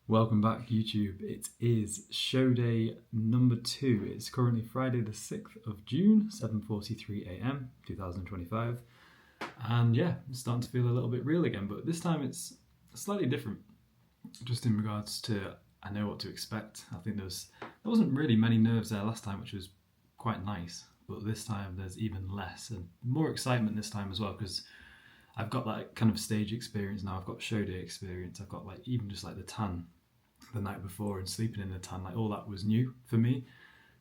Welcome back, YouTube. It is show day number 2. It's currently Friday the 6th of June, 7:43 a.m. 2025. And yeah, I'm starting to feel a little bit real again, but this time it's slightly different. Just in regards to, I know what to expect. I think there wasn't really many nerves there last time, which was quite nice. But this time there's even less and more excitement this time as well, because I've got that kind of stage experience now. I've got show day experience. I've got even just the tan the night before and sleeping in the tan, all that was new for me.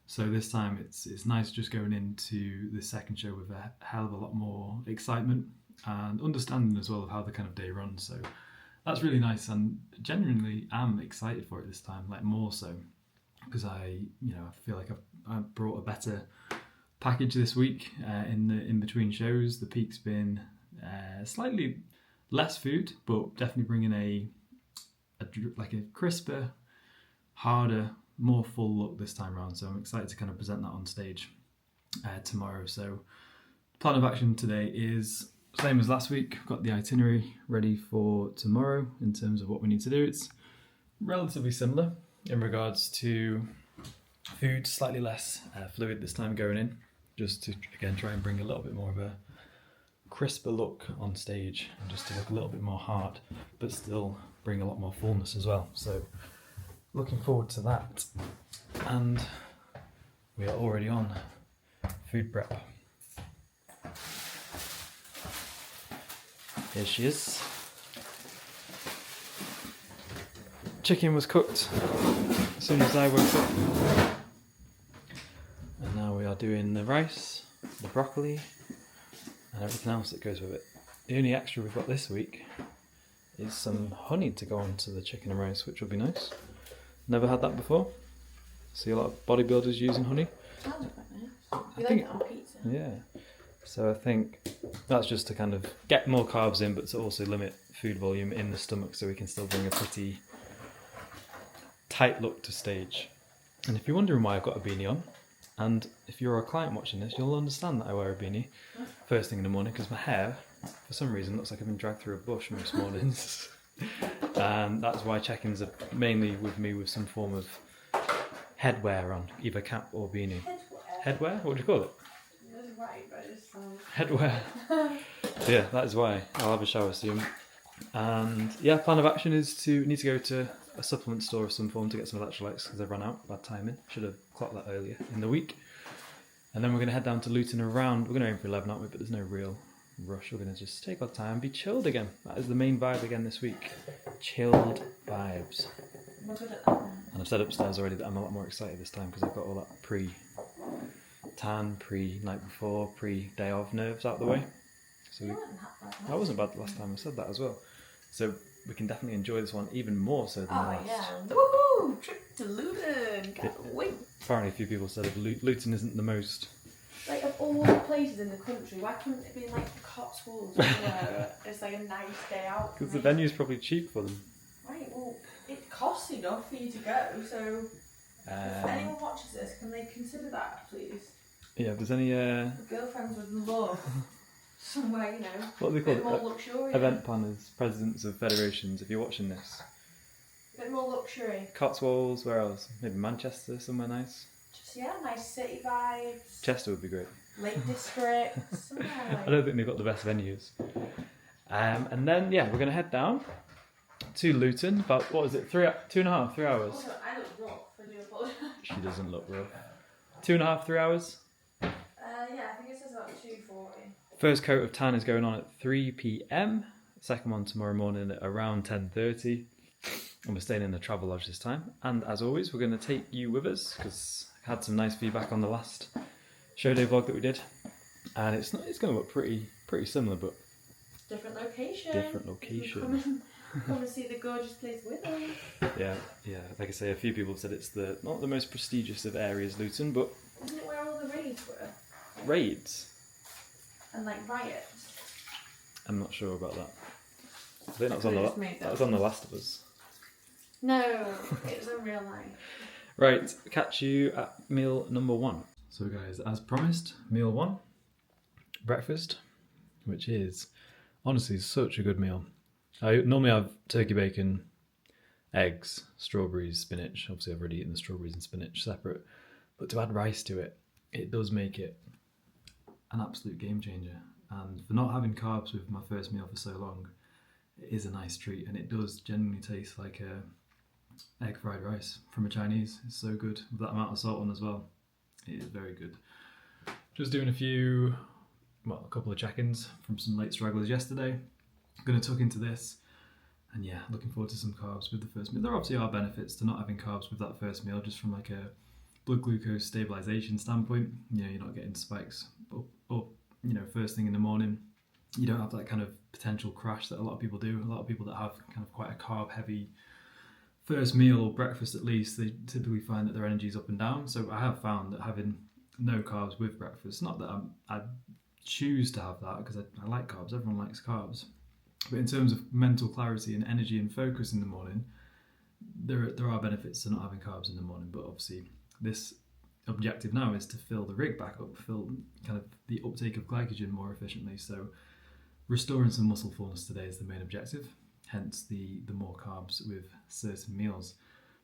So this time it's nice just going into the second show with a hell of a lot more excitement and understanding as well of how the kind of day runs. So that's really nice, and genuinely am excited for it this time, more so, because I feel like I've brought a better package this week in between shows. The peak's been slightly less food, but definitely bringing a crisper, harder, more full look this time around. So I'm excited to kind of present that on stage tomorrow. So plan of action today is same as last week. I've got the itinerary ready for tomorrow in terms of what we need to do. It's relatively similar in regards to food, slightly less fluid this time going in, just to again try and bring a little bit more of a crisper look on stage and just to look a little bit more hard, but still bring a lot more fullness as well. So looking forward to that. And we are already on food prep. Here she is. Chicken was cooked as soon as I woke up. And now we are doing the rice, the broccoli, and everything else that goes with it. The only extra we've got this week is some honey to go onto the chicken and rice, which will be nice. Never had that before. See a lot of bodybuilders using honey. Sounds quite nice. You like it on pizza? Yeah. So I think that's just to kind of get more carbs in, but to also limit food volume in the stomach, so we can still bring a pretty tight look to stage. And if you're wondering why I've got a beanie on, and if you're a client watching this, you'll understand that I wear a beanie first thing in the morning, because my hair, for some reason, looks like I've been dragged through a bush most mornings. And that's why check-ins are mainly with me with some form of headwear on, either cap or beanie. Headwear? What do you call it? It's right, but it's Headwear. So yeah, that is why. I'll have a shower soon. And yeah, plan of action is to need to go to a supplement store of some form to get some electrolytes, because I've run out. Bad timing. Should have clocked that earlier in the week. And then we're going to head down to Luton around. We're going to aim for 11, aren't we? But there's no real rush. We're going to just take our time, be chilled again. That is the main vibe again this week. Chilled vibes. We're good at that. And I've said upstairs already that I'm a lot more excited this time, because I've got all that pre-tan, pre-night before, pre-day of nerves out of the way. So that wasn't bad the last time I said that as well. So we can definitely enjoy this one even more so than the last. Oh yeah. Woohoo! Trip to Luton! Can't wait! Apparently a few people said if Luton isn't the most... Of all the places in the country, why couldn't it be the Cotswolds, where it's a nice day out? Because the venue's probably cheap for them. Right, well, it costs enough for you to go, so if anyone watches this, can they consider that, please? Yeah, if there's any... The girlfriends would love somewhere, what do they a bit call more it? luxurious. Event planners, presidents of federations, if you're watching this. A bit more luxury. Cotswolds, where else? Maybe Manchester, somewhere nice. Just, nice city vibes. Chester would be great. Lake District. Somewhere I don't think they've got the best venues. And then, yeah, we're going to head down to Luton. About, 3 hours? Also, I look rough, I do apologise. She doesn't look rough. 2.5, 3 hours? Yeah, I think it says about 2:40. First coat of tan is going on at 3 p.m. Second one tomorrow morning at around 10:30. And we're staying in the travel lodge this time. And as always, we're going to take you with us, because I had some nice feedback on the last show day vlog that we did. And it's going to look pretty similar, but Different location. Come and see the gorgeous place with us. Yeah. Like I say, a few people have said it's not the most prestigious of areas, Luton, but... Isn't it where all the raids were? Raids? And riots? I'm not sure about that. I think that was on The Last of Us. No, it was in real life. Right, catch you at meal number 1. So guys, as promised, meal 1, breakfast, which is honestly such a good meal. I normally have turkey bacon, eggs, strawberries, spinach. Obviously, I've already eaten the strawberries and spinach separate. But to add rice to it, it does make it an absolute game changer. And for not having carbs with my first meal for so long, it is a nice treat, and it does genuinely taste like egg fried rice from a Chinese. It's so good with that amount of salt on as well. It is very good. Just doing a couple of check-ins from some late stragglers yesterday. Going to tuck into this, and yeah, looking forward to some carbs with the first meal. There obviously are benefits to not having carbs with that first meal, just from like a blood glucose stabilization standpoint. You know, you're not getting spikes up, you know, first thing in the morning. You don't have that kind of potential crash that a lot of people do. A lot of people that have kind of quite a carb heavy first meal or breakfast at least, they typically find that their energy is up and down. So I have found that having no carbs with breakfast, not that I choose to have that because I like carbs, everyone likes carbs, but in terms of mental clarity and energy and focus in the morning, there are benefits to not having carbs in the morning. But obviously this objective now is to fill the rig back up, fill kind of the uptake of glycogen more efficiently. So restoring some muscle fullness today is the main objective, hence the more carbs with certain meals.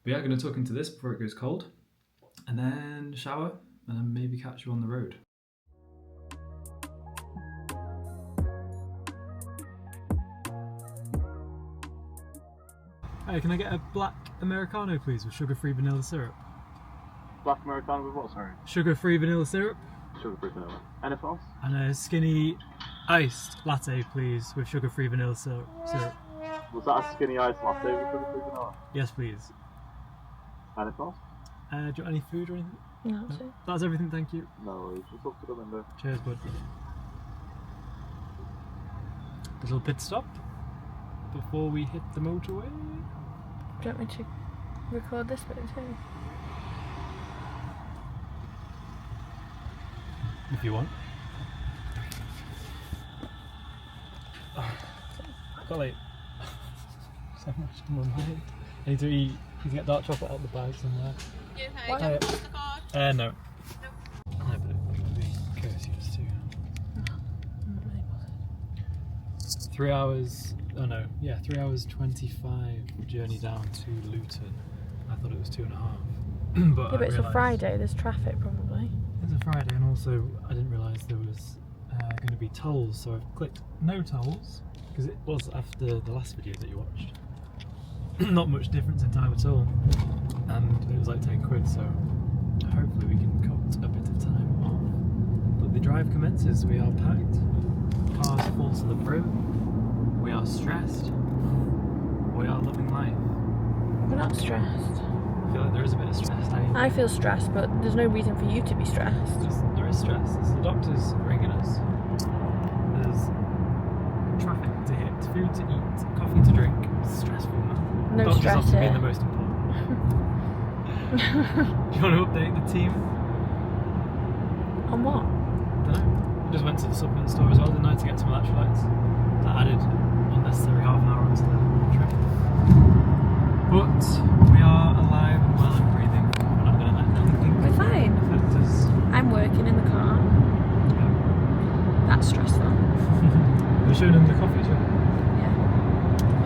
But yeah, I'm going to tuck into this before it goes cold, and then shower, and then maybe catch you on the road. Hey, can I get a black Americano please with sugar-free vanilla syrup? Black Americano with what, sorry? Sugar-free vanilla syrup. Sugar-free vanilla. Anything else? And a skinny iced latte please with sugar-free vanilla syrup. Was that a skinny iced latte with sugar-free vanilla? Yes please. Anything else? Do you want any food or anything? No, that's it. That's everything, thank you. No worries, just up to the window. Cheers, bud. Little pit stop before we hit the motorway. Do you want me to record this bit too? If you want. I've got like so much in my mind. I need to eat. You can get dark chocolate out of the bag somewhere. Yeah, Why? okay. No. No, but it would be courteous too. I'm not really bothered. 3 hours. Oh no, yeah, 3 hours 25 journey down to Luton. I thought it was 2.5. But Yeah, but it's a Friday, there's traffic probably. It's a Friday, and also I didn't realise there was going to be tolls, so I've clicked no tolls because it was after the last video that you watched. Not much difference in time at all, and it was like 10 quid, so hopefully we can cut a bit of time off. But the drive commences. We are packed, cars full to the brim, we are stressed, we are loving life. We're not stressed. I feel like there is a bit of stress. I feel stressed, but there's no reason for you to be stressed. There is stress. There's the doctor's ringing us. There's traffic to hit, food to eat, coffee to drink. It's stressful, man. No Doctor's stress often being here. the most important. Do you want to update the team? On what? I don't know. I just went to the supplement store as well, didn't I, to get some electrolytes. That added unnecessary half an hour onto the trip. But we are alive and well and breathing. We're not going to let anything We're fine. affect us. I'm working in the car. Yeah. That's stressful. We're showing them the coffee shop. Yeah.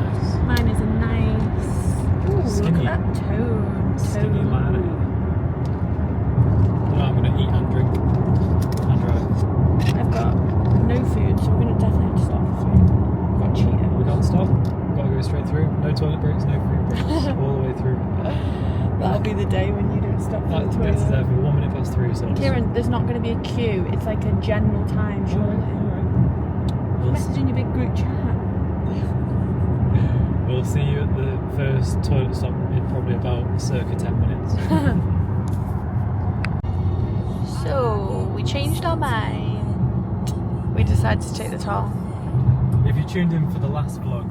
Nice. Mine is a nice. Ooh, Skinny. look at that tone. Skinny latte. You know, I'm going to eat and drink and drive. I've got no food, so we're going to definitely have to stop for food. I've got Cheetos. We can't stop. We've got to go straight through. No toilet breaks, no food breaks. All the way through. That'll be the day when you don't stop for the It's toilet. there for 1 minute past 3, so Kieran, there's not going to be a queue. It's like a general time, surely. Alright. Messaging your big group chat. We'll see you at the first toilet stop in probably about circa 10 minutes. So, we changed our mind. We decided to take the toll. If you tuned in for the last vlog,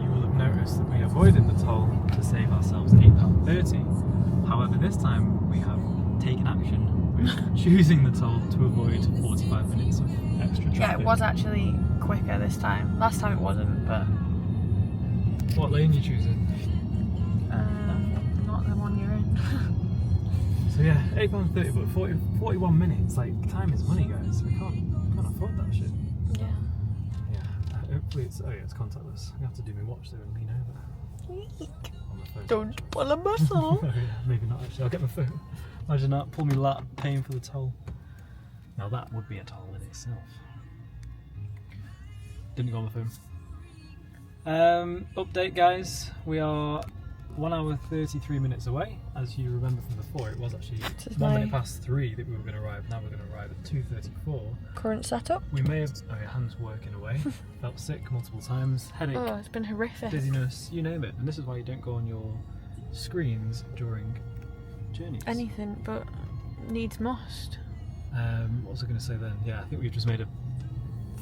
you will have noticed that we avoided the toll to save ourselves £8.30. However, this time we have taken action with choosing the toll to avoid 45 minutes of extra traffic. Yeah, it was actually quicker this time. Last time it wasn't, but What lane are you choosing? not the one you're in. So yeah, £8.30, but 41 minutes. Like, time is money, guys. We can't afford that shit. Yeah. Yeah, hopefully it's, oh yeah, it's contactless. I have to do my watch there and lean over. Eek. On the phone. Don't pull a muscle. Oh, yeah, maybe not actually. I'll get my phone. Imagine that. Pull me lat, paying for the toll. Now that would be a toll in itself. Didn't go on my phone. Update, guys. We are 1 hour 33 minutes away. As you remember from before, it was actually 1 minute past 3 that we were going to arrive. Now we're going to arrive at 2:34. Current setup. We may have. Oh, your hands working away. Felt sick multiple times. Headache. Oh, it's been horrific. Dizziness. You name it. And this is why you don't go on your screens during journeys. Anything but needs must. What was I going to say then? Yeah, I think we've just made a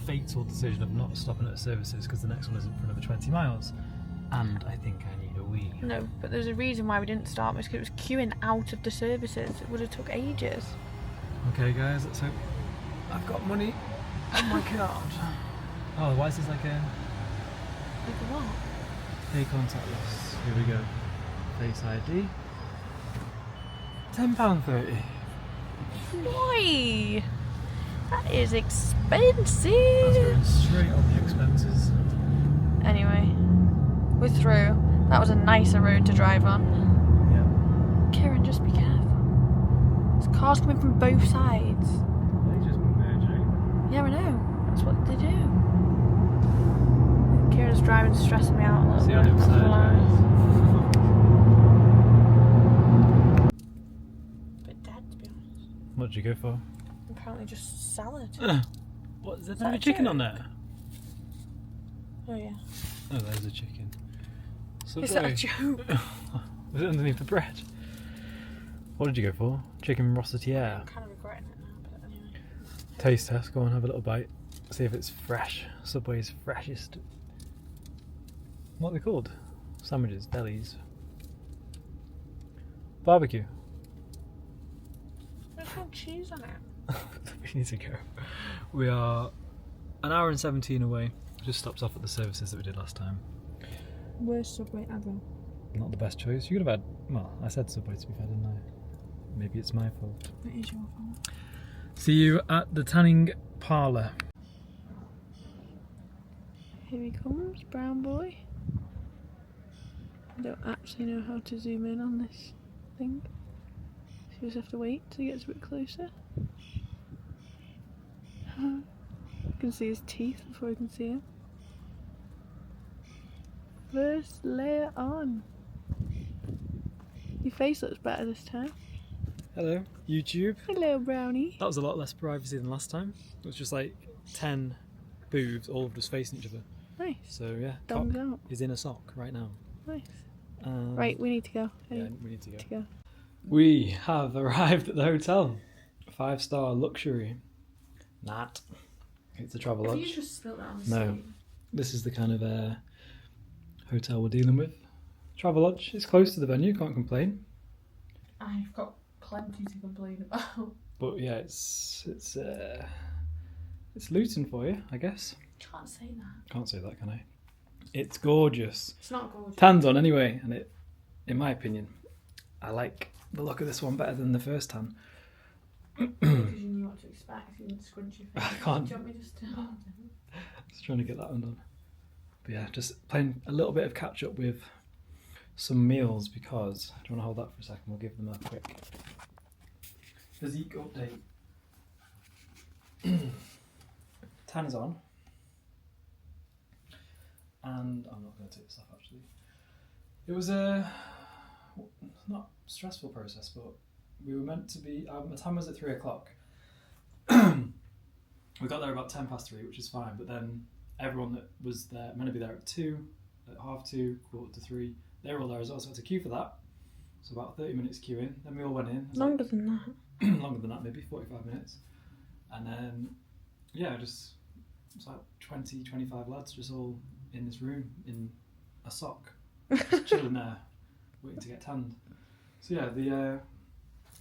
fatal decision of not stopping at the services because the next one isn't for another 20 miles. And I think I need a wee. No, but there's a reason why we didn't start. It's because it was queuing out of the services. It would have took ages. Okay, guys, let's hope I've got money on my card. Oh, why is this like a Like what? pay contactless? Here we go. Face ID. £10.30. Why? That is That's expensive. going straight on the expenses. Anyway, we're through. That was a nicer road to drive on. Yeah. Kieran, just be careful. There's cars coming from both sides. They just merge, eh? Yeah, I know. That's what they do. Kieran's driving stressing me out a little See bit. on the other side, Bit dead, to be honest. What did you go for? Apparently just salad. What, is there that no a chicken joke? on there? Oh yeah. Oh, there's a chicken. Is that a joke? Was it underneath the bread? What did you go for? Chicken rossetiere. I'm kind of regretting it now, but anyway. Taste test, go on, have a little bite. See if it's fresh. Subway's freshest. What are they called? Sandwiches, delis. Barbecue. There's no cheese on it. We need to go. We are an hour and 17 away. Just stopped off at the services that we did last time. Worst Subway ever. Not the best choice. You could have had. Well, I said Subway to be fair, didn't I? Maybe it's my fault. It is your fault. See you at the tanning parlour. Here he comes, brown boy. I don't actually know how to zoom in on this thing. So you just have to wait till he gets a bit closer. You can see his teeth before you can see him. First layer on. Your face looks better this time. Hello, YouTube. Hello, brownie. That was a lot less privacy than last time. It was just like 10 boobs, all of us facing each other. Nice. So yeah, Thumbs cock out. is in a sock right now. Nice. Right, we need to go. Yeah, we need to go. go. We have arrived at the hotel. 5-star luxury. Not. It's a travel Have you lodge. just spilled that on the No. screen? This is the kind of hotel we're dealing with. Travel lodge. It's close to the venue. Can't complain. I've got plenty to complain about. But yeah, it's Luton for you, I guess. Can't say that. Can't say that, can I? It's gorgeous. It's not gorgeous. Tan's on anyway, and it, in my opinion, I like the look of this one better than the first tan. Because you knew what to expect. You didn't scrunch your face. I can't. Do you want me just to... Just trying to get that undone. But yeah, just playing a little bit of catch up with some meals because. Do you want to hold that for a second? We'll give them a quick physique update. Tan is on. And I'm not going to take this off actually. It was a not stressful process, but we were meant to be. My time was at 3 o'clock. We got there about 3:10, which is fine. But then everyone that was there meant to be there at 2, at 2:30, 2:45, they were all there as well. So I had to queue for that. So about 30 minutes queuing. Then we all went in. It was Longer than that. longer than that, maybe 45 minutes. And then yeah, just it's like 20, 25 lads just all in this room in a sock, just chilling there, waiting to get tanned. So yeah, the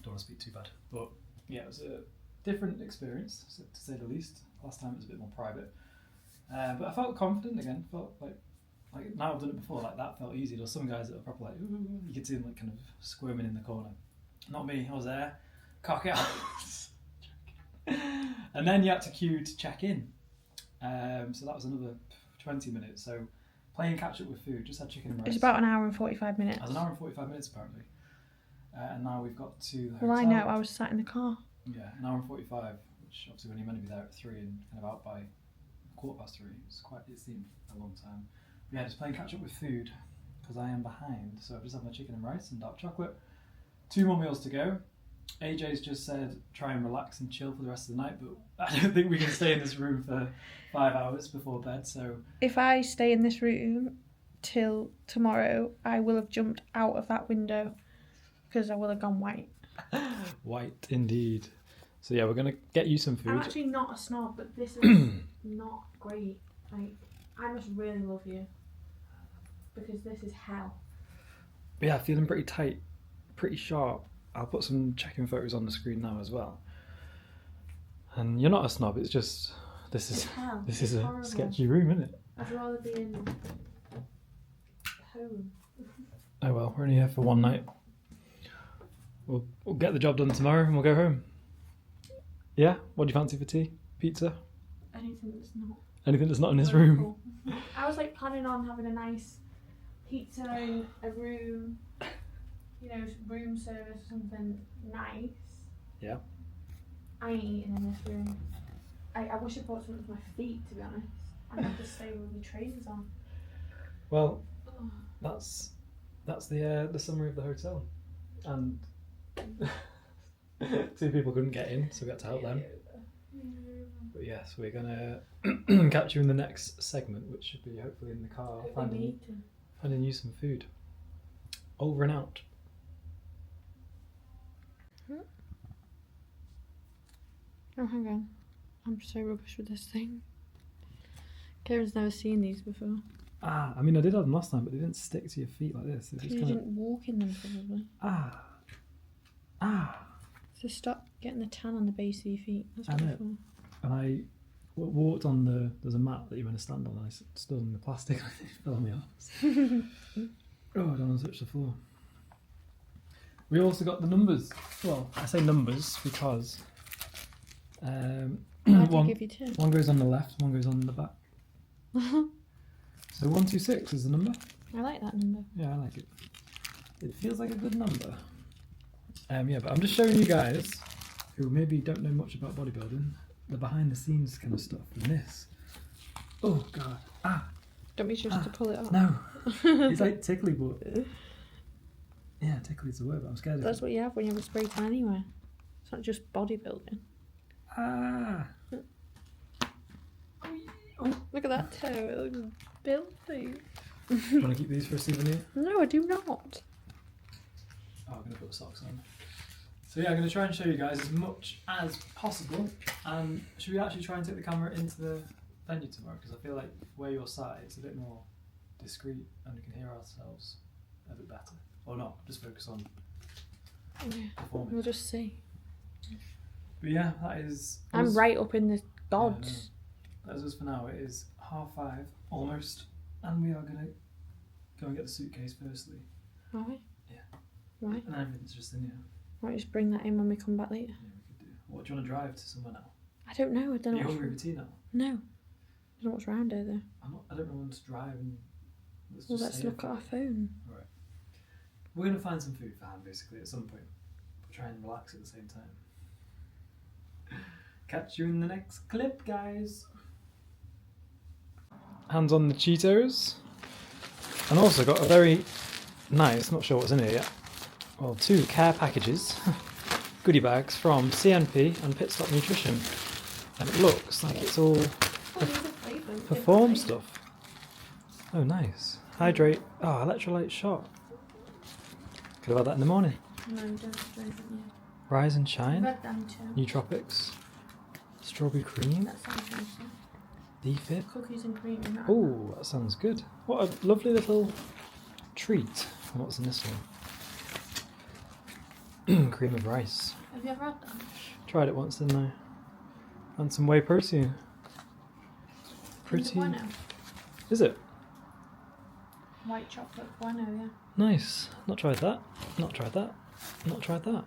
don't want to speak too bad, but yeah, it was a different experience to say the least. Last time it was a bit more private, but I felt confident again. Felt like now I've done it before. Like that felt easy. There were some guys that were proper like ooh, you could see them like kind of squirming in the corner. Not me. I was there, cock out, and then you had to queue to check in. So that was another 20 minutes. So playing catch up with food. Just had chicken and rice. It's about an hour and 45 minutes. It was an hour and 45 minutes apparently. And now we've got to the Well, I hotel. know. I was sat in the car. Yeah, an hour and 45, which obviously when you're meant to be there at 3 and kind of out by 3:15, it seemed a long time. But yeah, just playing catch up with food because I am behind. So I've just had my chicken and rice and dark chocolate. 2 more meals to go. AJ's just said try and relax and chill for the rest of the night, but I don't think we can stay in this room for 5 hours before bed. So If I stay in this room till tomorrow, I will have jumped out of that window because I will have gone white. white indeed. So yeah, we're gonna get you some food. I'm actually not a snob, but this is not great. Like, I must really love you because this is hell. But yeah, feeling pretty tight, pretty sharp. I'll put some check-in photos on the screen now as well. And you're not a snob. It's just this is hell. this is It's a horrible. sketchy room, isn't it? I'd rather be in home. Oh well, we're only here for one night. We'll get the job done tomorrow and we'll go home. Yeah? What do you fancy for tea? Pizza? Anything that's not. Anything that's not in this room? I was like planning on having a nice pizza in a room, you know, room service or something nice. Yeah. I ain't eating in this room. I wish I brought something for my feet, to be honest. I'd have to stay with my trainers on. Well, that's the summary of the hotel, and 2 people couldn't get in, so we had to help them. But yes, we're gonna catch you in the next segment, which should be hopefully in the car, finding you some food. Over and out. Oh, hang on. I'm so rubbish with this thing. Kieran's never seen these before. I mean, I did have them last time, but they didn't stick to your feet like this. They just You kind of didn't walk in them, probably. So stop getting the tan on the base of your feet. That's I know. awful. And I walked on there's a mat that you're going to stand on, and I stood on the plastic and it fell on my arms. Oh, I don't want to touch the floor. We also got the numbers. Well, I say numbers because Why'd you give you 2? one goes on the left, one goes on the back. So 126 is the number. I like that number. Yeah, I like it. It feels like a good number. Yeah, but I'm just showing you guys who maybe don't know much about bodybuilding the behind the scenes kind of stuff. And this. Oh god. Don't be just to pull it off. No. It's like tickly, but yeah, tickly is the word, but I'm scared of That's it. what you have when you have a spray tan anyway. It's not just bodybuilding. Look at that toe. It looks filthy. Do you want to keep these for a souvenir? No, I do not. Oh, I'm going to put the socks on. So yeah, I'm going to try and show you guys as much as possible. Should we actually try and take the camera into the venue tomorrow? Because I feel like where you're sat, it's a bit more discreet and we can hear ourselves a bit better. Or not, just focus on performing. We'll just see. But yeah, that is... I'm right up in the gods. That is us for now. It is 5:30, almost. And we are going to go and get the suitcase firstly. Are we? Yeah. Right. And everything's just in here. Might just bring that in when we come back later. Yeah, we could do. What, do you want to drive to somewhere now? I don't know. I don't Are know. you hungry for tea now? No. I don't know what's round here though. I don't really want to drive and Let's look at our phone. Right. We're going to find some food for Han basically at some point. We'll try and relax at the same time. Catch you in the next clip, guys. Hands on the Cheetos. And also got a very nice, not sure what's in here yet, well, 2 care packages, goodie bags from CNP and Pit Stop Nutrition. And it looks like it's all perform stuff. Oh, nice. Hydrate. Oh, electrolyte shot. Could have had that in the morning. No, don't drink it yet. Rise and Shine. Red them too. Nootropics. Strawberry cream. That sounds nice. D-Fit. Cookies and cream in that. Oh, that sounds good. What a lovely little treat. And what's in this one? Cream of rice. Have you ever had that? Tried it once, didn't I? And some whey protein. Pretty. Bueno. Is it? White chocolate bueno, yeah. Nice. Not tried that. Not tried that. Not tried that.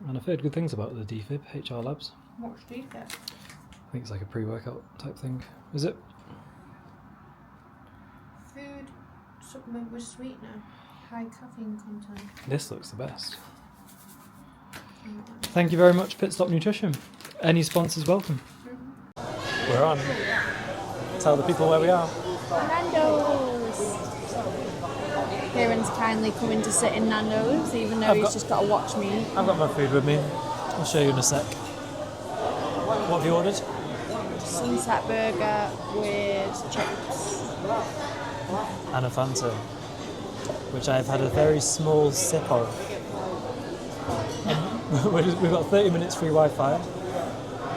And I've heard good things about the DFib, HR Labs. What's DFib? I think it's like a pre-workout type thing. Is it? Food supplement with sweetener, high caffeine content. This looks the best. Thank you very much, Pit Stop Nutrition. Any sponsors welcome. We're on. Tell the people where we are. Nando's. Kieran's kindly coming to sit in Nando's, even though he's just got to watch me. I've got my food with me. I'll show you in a sec. What have you ordered? Sunset burger with chips. And a Fanta, which I've had a very small sip of. We've got 30 minutes free Wi-Fi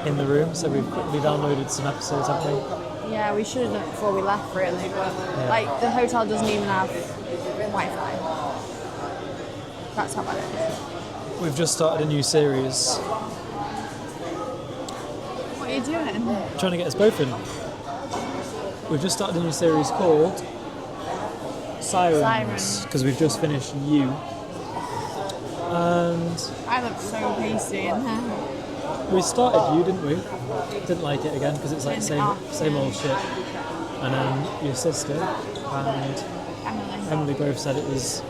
in the room, so we've quickly downloaded some episodes, haven't we? Yeah, we should have done it before we left, really, but like the hotel doesn't even have Wi-Fi. That's how bad it is. We've just started a new series. What are you doing? Trying to get us both in. We've just started a new series called Sirens, because we've just finished You. And I look so pasty in there. we started You, didn't we? Didn't like it again because it's like same old shit. And then your sister and Emily both said it was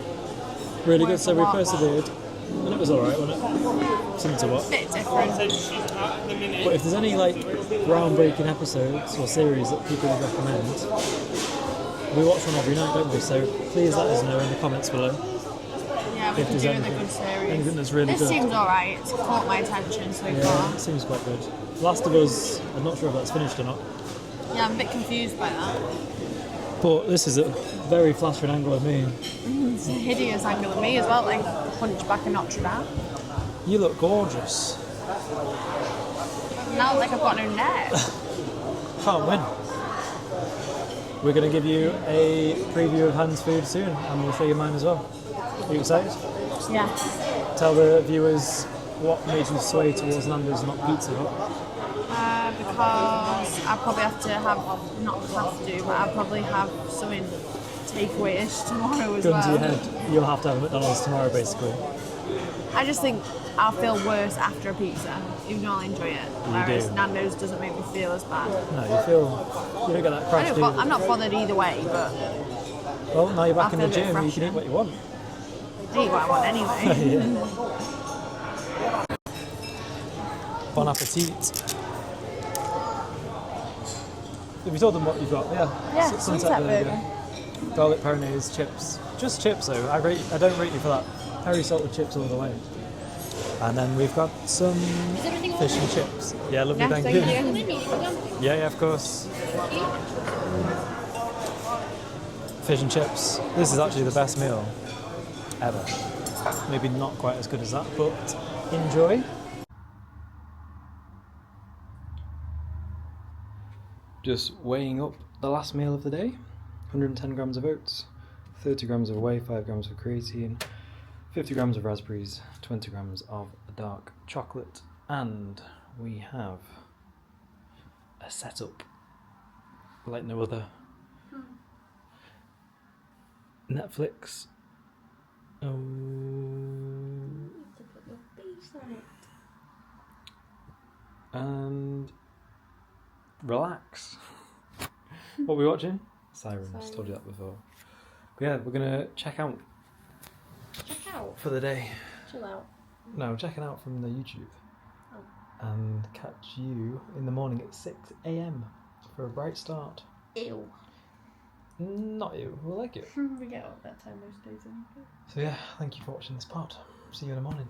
really good, so we persevered. And it was alright, wasn't it? Something to watch. Bit different. But if there's any like groundbreaking episodes or series that people would recommend, we watch one every night, don't we? So please let us know in the comments below. Yeah, we If can there's do anything- the good series. anything that's really this good. seems alright. It's caught my attention so Yeah, far. it seems quite good. Last of Us, I'm not sure if that's finished or not. Yeah, I'm a bit confused by that. But this is a very flattering angle of me. It's a hideous angle of me as well, like Hunchback of Notre Dame. You look gorgeous. Now like I've got no neck. Can't win. We're going to give you a preview of Hans' food soon, and we'll show you mine as well. Are you excited? Yeah. Tell the viewers what made you sway towards Nando's, not Pizza Hut. Because I probably have to have, not have to, but I'll probably have something takeaway-ish tomorrow as Gun to your well. head, you'll have to have a McDonald's tomorrow, basically. I just think I'll feel worse after a pizza, even though I'll enjoy it. Whereas do. Nando's doesn't make me feel as bad. No, you don't get that crash, do you? I'm not bothered either way, but Well, now you're back I in the feel a bit gym, you can eat fresher. what you want. I eat what I want anyway. Yeah. Bon appetit. Have you told them what you've got? Yeah. Yeah, sunset burger. Garlic peronaise, chips. Just chips though. I don't rate you for that. Curry salted chips all the way. And then we've got some fish and chips. Yeah, lovely, Yeah, thank you. you. Yeah, of course. Fish and chips. This is actually the best meal ever. Maybe not quite as good as that, but enjoy. Just weighing up the last meal of the day. 110 grams of oats, 30 grams of whey, 5 grams of creatine, 50 grams of raspberries, 20 grams of dark chocolate, and we have a setup like no other. Netflix. Oh. And relax. What are we watching? Sirens. Told you that before. But yeah, we're gonna check out Check out. for the day. Chill out. No, checking out from the YouTube. Oh. And catch you in the morning at 6 a.m. for a bright start. Ew. Not you. We'll like it. We get up that time most days anyway. So yeah, thank you for watching this pod. See you in the morning.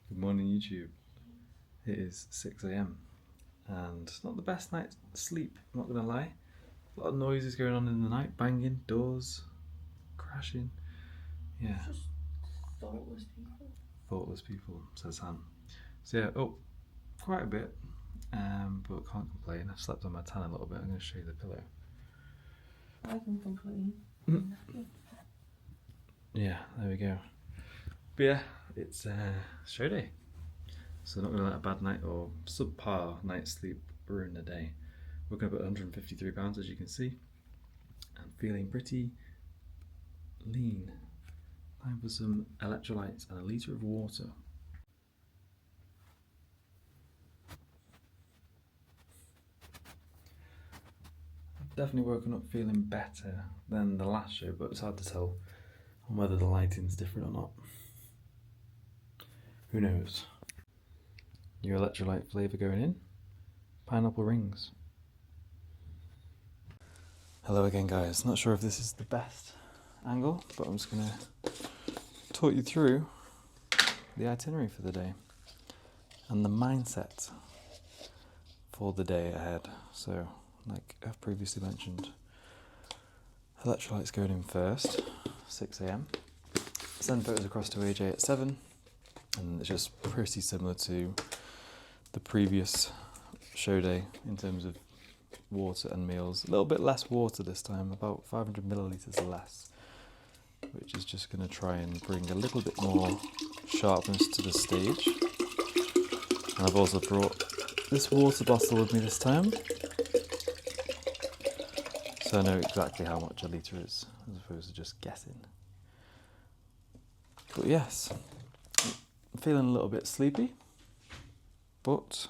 Good morning, YouTube. It is 6 a.m. and it's not the best night's sleep, I'm not gonna lie. A lot of noises going on in the night, banging, doors, crashing. Yeah. Just thoughtless people. Thoughtless people, says Han. So yeah, quite a bit, but can't complain. I've slept on my tan a little bit. I'm going to show you the pillow. I can complain. Yeah, there we go. But yeah, it's show day. So not going to let a bad night or subpar night's sleep ruin the day. We're going to put 153 pounds, as you can see. and feeling pretty lean. Time for some electrolytes and a litre of water. I've definitely woken up feeling better than the last show, but it's hard to tell on whether the lighting's different or not. Who knows? Your electrolyte flavour going in? Pineapple rings. Hello again, guys. Not sure if this is the best angle, but I'm just going to talk you through the itinerary for the day and the mindset for the day ahead. So, like I've previously mentioned, electrolytes going in first, 6 a.m. Send photos across to AJ at 7, and it's just pretty similar to the previous show day in terms of water and meals. A little bit less water this time, about 500 millilitres less, which is just going to try and bring a little bit more sharpness to the stage. And I've also brought this water bottle with me this time, so I know exactly how much a litre is, as opposed to just guessing. But yes, I'm feeling a little bit sleepy, but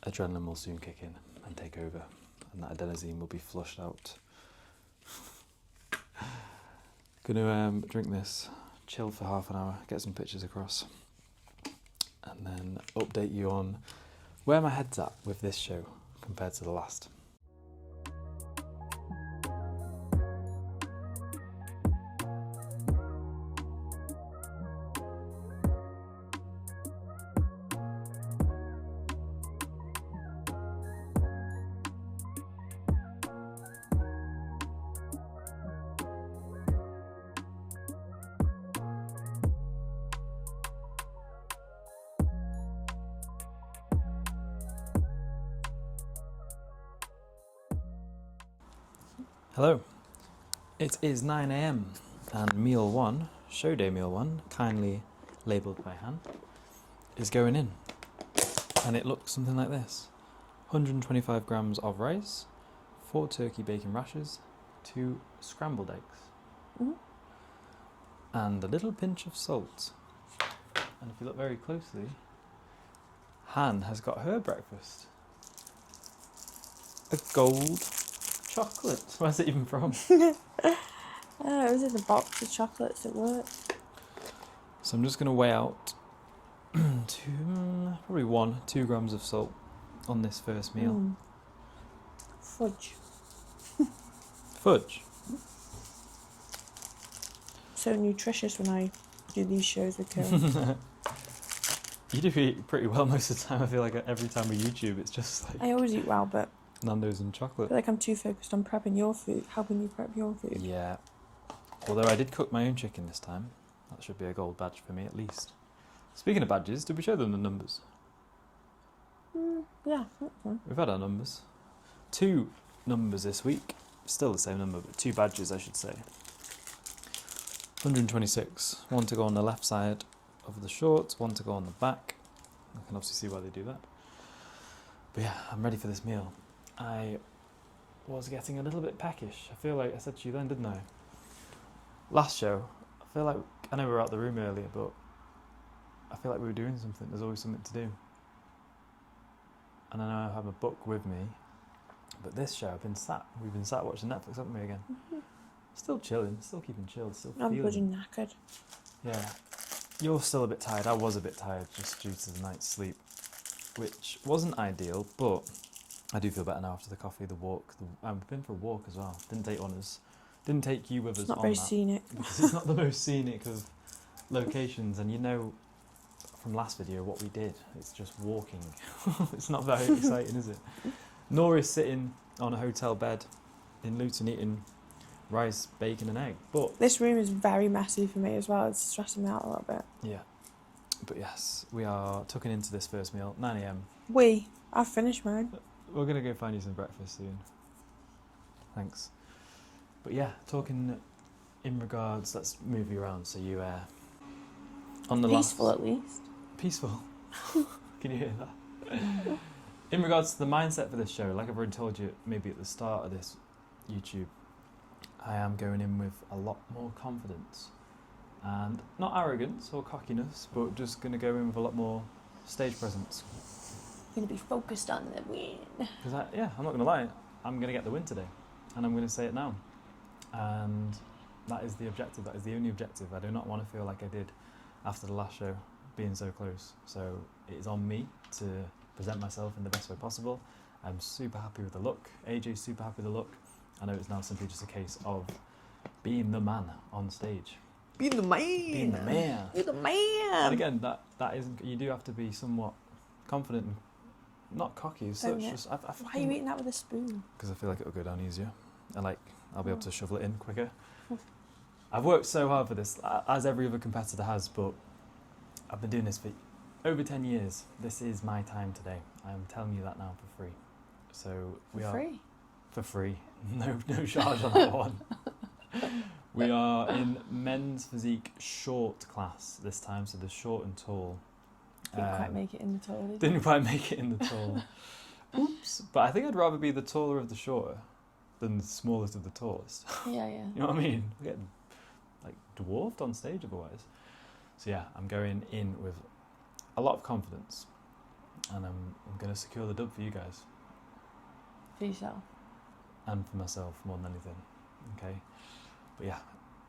adrenaline will soon kick in and take over, and that adenosine will be flushed out. Gonna drink this, chill for half an hour, get some pictures across, and then update you on where my head's at with this show compared to the last. Hello, it is 9 a.m. and meal 1, show day meal 1, kindly labelled by Han, is going in. And it looks something like this: 125 grams of rice, 4 turkey bacon rashers, 2 scrambled eggs, and a little pinch of salt. And if you look very closely, Han has got her breakfast. A gold chocolate. Where's it even from? It was in the box of chocolates at work. So I'm just going to weigh out probably 2 grams of salt on this first meal. Fudge. Fudge? So nutritious when I do these shows with Karen. You do eat pretty well most of the time. I feel like every time we YouTube, it's just like I always eat well, but Nando's and I chocolate. feel like I'm too focused on prepping your food, helping you prep your food. Yeah. Although I did cook my own chicken this time. That should be a gold badge for me at least. Speaking of badges, did we show them the numbers? Yeah, that's fine. We've had our numbers. 2 numbers this week. Still the same number, but 2 badges I should say. 126. 1 to go on the left side of the shorts, 1 to go on the back. I can obviously see why they do that. But yeah, I'm ready for this meal. I was getting a little bit peckish. I feel like I said to you then, didn't I? Last show, I feel like, I know we were out the room earlier, but I feel like we were doing something. There's always something to do. And I know I have a book with me, but this show we've been sat watching Netflix, haven't we, again? Still chilling, still keeping chilled, still I'm feeling. bloody knackered. Yeah. You're still a bit tired. I was a bit tired just due to the night's sleep, which wasn't ideal, but I do feel better now after the coffee, the walk. I've been for a walk as well. Didn't take you with us It's not on very that. scenic. Because it's not the most scenic of locations, and you know from last video what we did. It's just walking. It's not very exciting, is it? Nor is sitting on a hotel bed in Luton eating rice, bacon and egg. But This room is very messy for me as well. It's stressing me out a little bit. yeah. But yes, we are tucking into this first meal, 9 a.m. I've finished mine. We're going to go find you some breakfast soon. Thanks. But yeah, talking in regards, let's move you around. So you on the Peaceful last... at least. Peaceful. Can you hear that? In regards to the mindset for this show, like I've already told you maybe at the start of this YouTube, I am going in with a lot more confidence. And not arrogance or cockiness, but just going to go in with a lot more stage presence. Going to be focused on the win. Because I'm not going to lie, I'm going to get the win today. And I'm going to say it now. And that is the objective, that is the only objective. I do not want to feel like I did after the last show, being so close. So it is on me to present myself in the best way possible. I'm super happy with the look. AJ's super happy with the look. I know it's now simply just a case of being the man on stage. Being the man. Being the man. You're the man. And again, that isn't. You do have to be somewhat confident, and not cocky as such. Just, Why are you eating that with a spoon? Because I feel like it'll go down easier. I'll be able to shovel it in quicker. I've worked so hard for this, as every other competitor has, but I've been doing this for over 10 years. This is my time today. I'm telling you that now for free. So we are free. For free. No charge on that one. We are in men's physique short class this time, so the short and tall. Didn't quite make it in the tall, did you? Didn't quite make it in the tall. Oops. But I think I'd rather be the taller of the shorter than the smallest of the tallest. Yeah. You know what I mean? We get dwarfed on stage otherwise. So yeah, I'm going in with a lot of confidence, and I'm going to secure the dub for you guys. For yourself. And for myself more than anything. Okay. But yeah,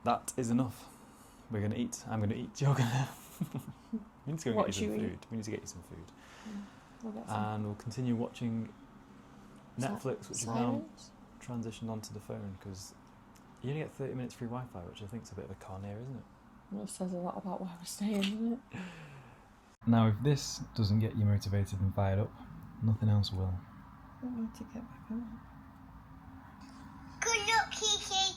that is enough. We're going to eat. I'm going to eat. You're going to... We need to go and get you some food. We need to get you some food. We'll get some. And we'll continue watching Netflix, which is now transitioned onto the phone, because you only get 30 minutes free Wi-Fi, which I think is a bit of a con here, isn't it? Well, it says a lot about where we're staying, doesn't it? Now, if this doesn't get you motivated and fired up, nothing else will. I want to get back on. Good luck, Kiki.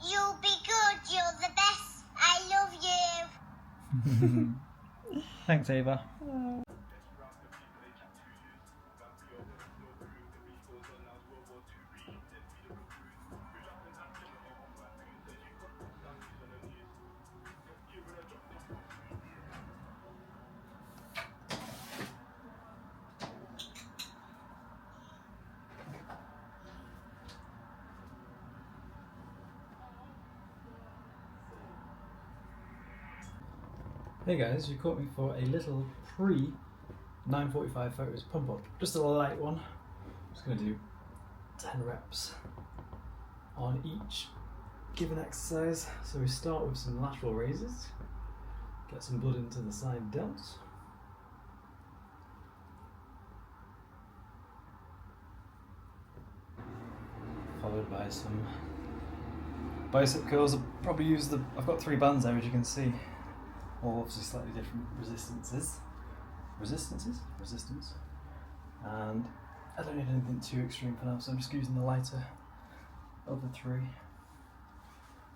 You'll be good. You're the best. I love you. Thanks, Ava. Hey guys, you caught me for a little pre 9:45 photos pump up. Just a light one. I'm just going to do 10 reps on each given exercise. So we start with some lateral raises, get some blood into the side delts. Followed by some bicep curls. I'll probably use I've got 3 bands there, as you can see. All obviously slightly different resistance. And I don't need anything too extreme for now, so I'm just using the lighter of the 3.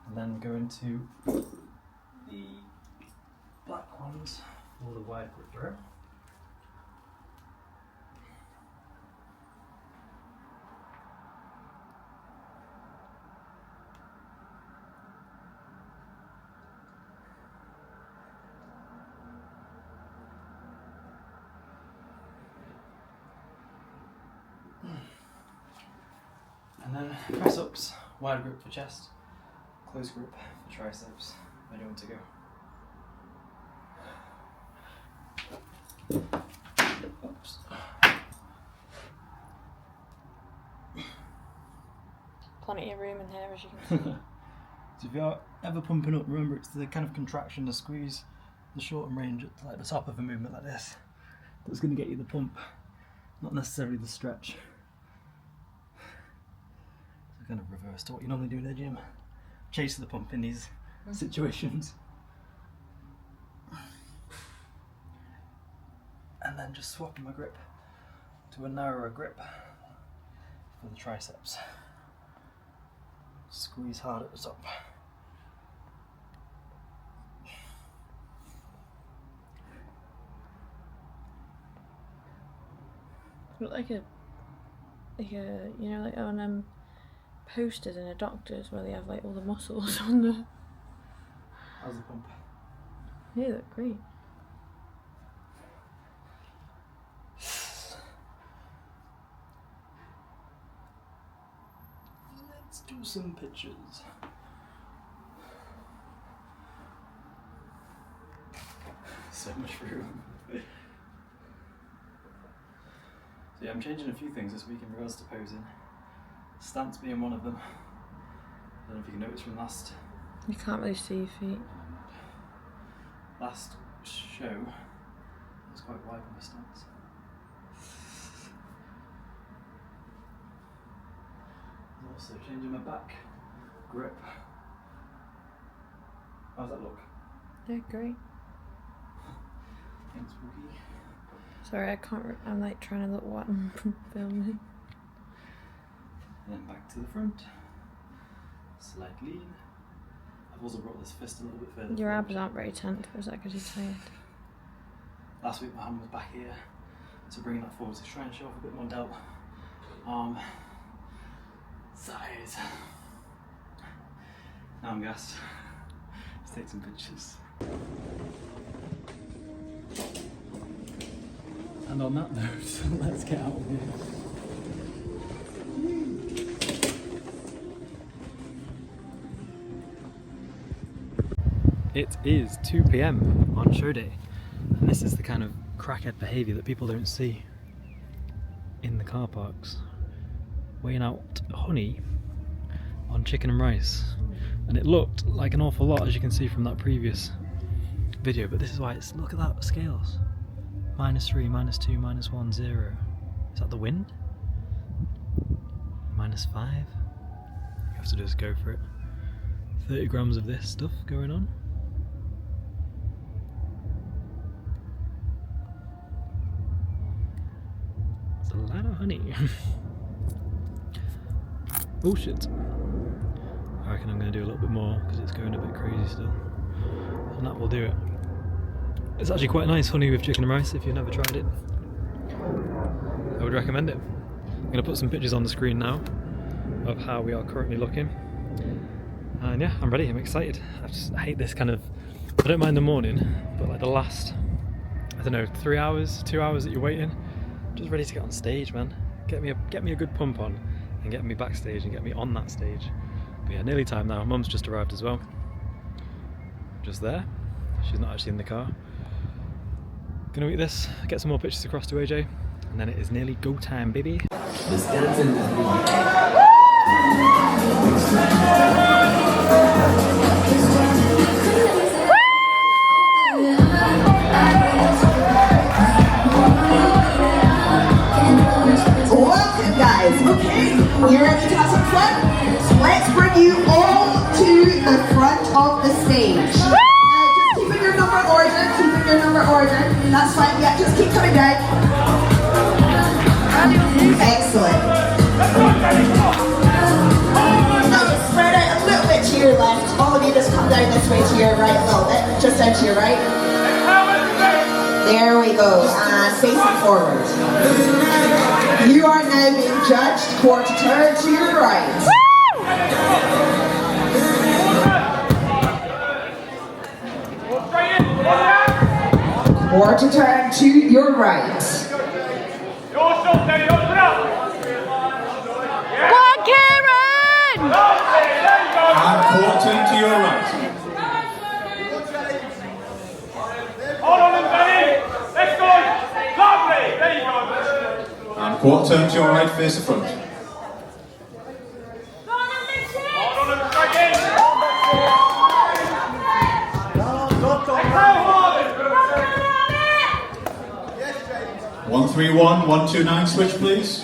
And then go into the black ones for the wide grip row. And then press ups, wide grip for chest, close grip for triceps. Where do you want to go? Oops. Plenty of room in here, as you can see. So if you're ever pumping up, remember it's the kind of contraction, the squeeze, the shorten range at like the top of a movement like this that's going to get you the pump, not necessarily the stretch. Kind of reverse to what you normally do in the gym. Chase the pump in these situations. And then just swapping my grip to a narrower grip for the triceps. Squeeze hard at the top. Look like a you know, like on posters in a doctor's where they have like all the muscles on the. How's the pump? They look great. some pictures. So much room. So yeah, I'm changing a few things this week in regards to posing. Stance being one of them. I don't know if you can notice from You can't really see your feet. last show, I was quite wide on my stance. Also changing my back grip. How's that look? Yeah, great. Thanks, Boogie. Sorry, I can't. I'm like trying to look what I'm filming. Then back to the front. Slight lean. I've also brought this fist a little bit further. Your forward. abs aren't very tense, or is that because you're tired? Last week my hand was back here, so bringing that forward to try and show off a bit more delt. Size. Now I'm gassed. Let's take some pictures. And on that note, let's get out of here. It is 2 PM on show day, and this is the kind of crackhead behaviour that people don't see in the car parks. Weighing out honey on chicken and rice, and it looked like an awful lot, as you can see from that previous video, but this is why it's, look at that scales. -3, -2, -1, 0. Is that the wind? -5. You have to just go for it. 30 grams of this stuff going on. It's a lot of honey. Bullshit. I reckon I'm going to do a little bit more because it's going a bit crazy still. And that will do it. It's actually quite nice honey with chicken and rice if you've never tried it. I would recommend it. I'm going to put some pictures on the screen now of how we are currently looking. And yeah, I'm ready, I'm excited. I hate this kind of, I don't mind the morning, but like the last, I don't know, 3 hours, 2 hours that you're waiting, just ready to get on stage, man. Get me a good pump on and get me backstage and get me on that stage. But yeah, nearly time now. Mum's just arrived as well. Just there. She's not actually in the car. Gonna eat this, get some more pictures across to AJ, and then it is nearly go time, baby. This dancing is Welcome, guys. Okay, you ready to have some fun? Let's bring you all to the front of the stage. Just keep in your number order, That's fine, yeah, just keep coming down. Excellent. Now just spread out a little bit to your left. All of you just come down this way to your right a little bit. Just down to your right. There we go. And facing forward. You are now being judged. Quarter turn to your right. Quarter turn to your right. Go on, Kieran! And quarter turn to your right. Hold on, Benny. Let's go. Lovely. There you go. and quarter turn to your right, face the front. Hold on and strike in. 131, 129, switch please.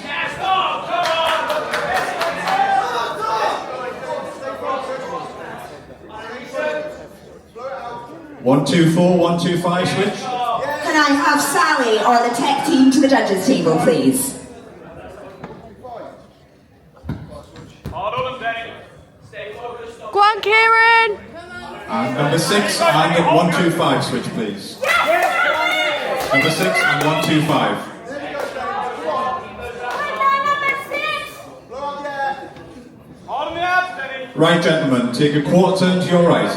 124, 125, switch. Can I have Sally or the tech team to the judges table, please? Hold on and Benny. Stay focused. Go on, Kieran! And number 6 and 125, switch please. Number 6 and 125. Hold on the abs, Benny. Right, gentlemen, take a quarter turn to your right.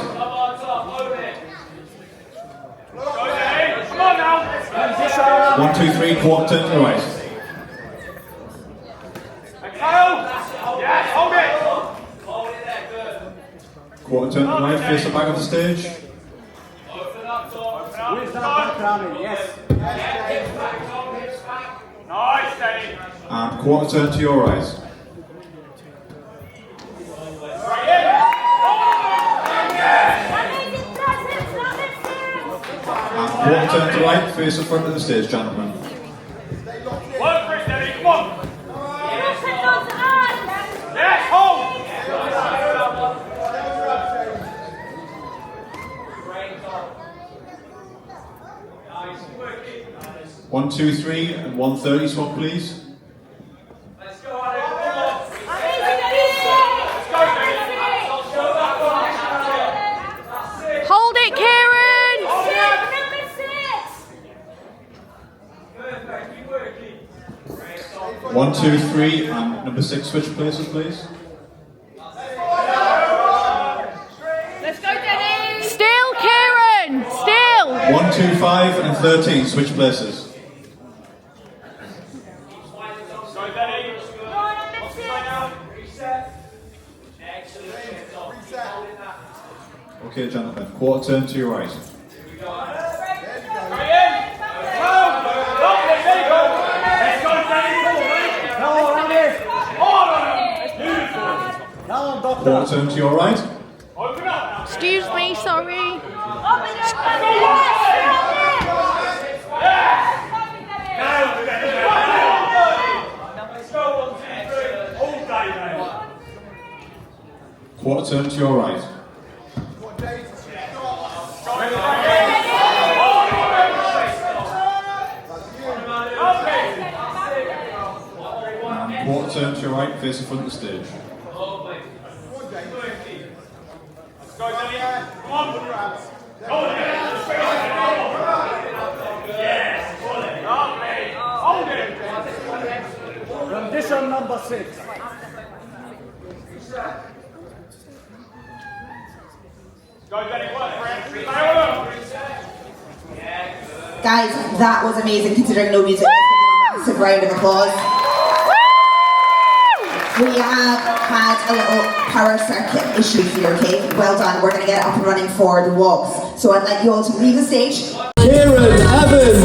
Come on now. 1, 2, 3, quarter turn to the right. Exhale. Yes, hold it. Quarter turn to the right, face the back of the stage. Where's that background? Yes. Nice, Danny. And quarter turn to your right. And quarter turn to right, face the front of the stage, gentlemen. Work for it, Danny. Come on. Yes, hold. 1, 2, 3, and 130 swap, please. Hold it, Kieran! Perfect. 1, 2, 3, and number 6 switch places, please. Let's go, Denny! Still, Kieran! Still! 1, 2, 5, and 13 switch places. Go, Danny. Okay, gentlemen, quarter turn to your right. Quarter turn to your right. Excuse me, sorry. Quarter turn to your right. And quarter turn to your right, face the front of the stage. Rendition number 6. Go, Danny, work for it. Stay on them. Guys, that was amazing considering no music. Let's give them a massive round of applause. We have had a little power circuit issue here, okay? Well done. We're going to get it up and running for the walks. So I'd like you all to leave the stage. Kieran Evans!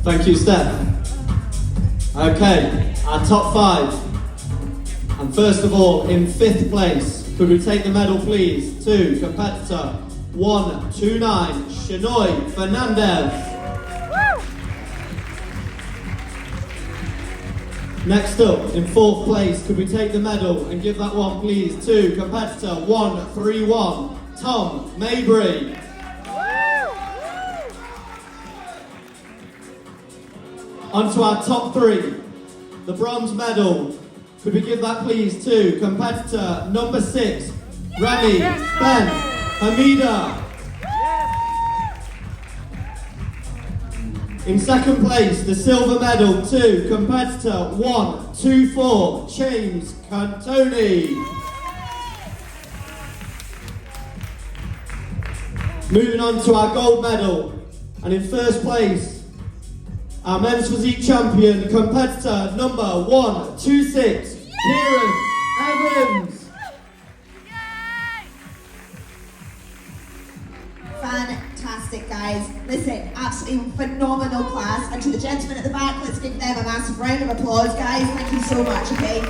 Thank you, Steph. Okay, our top 5. And first of all, in 5th place, could we take the medal please to competitor 129, Shinoy Fernandez. Next up, in 4th place, could we take the medal and give that one please to competitor 131, Tom Mabry. On to our top 3. The bronze medal. Could we give that please to competitor number 6, Rami Ben Hamida. In 2nd place, the silver medal to competitor 124, James Cantoni. Moving on to our gold medal. And in 1st place, our men's physique champion, competitor number 126, Kieran Evans. Fantastic, guys. Listen, absolutely phenomenal class. And to the gentlemen at the back, let's give them a massive round of applause, guys. Thank you so much, okay?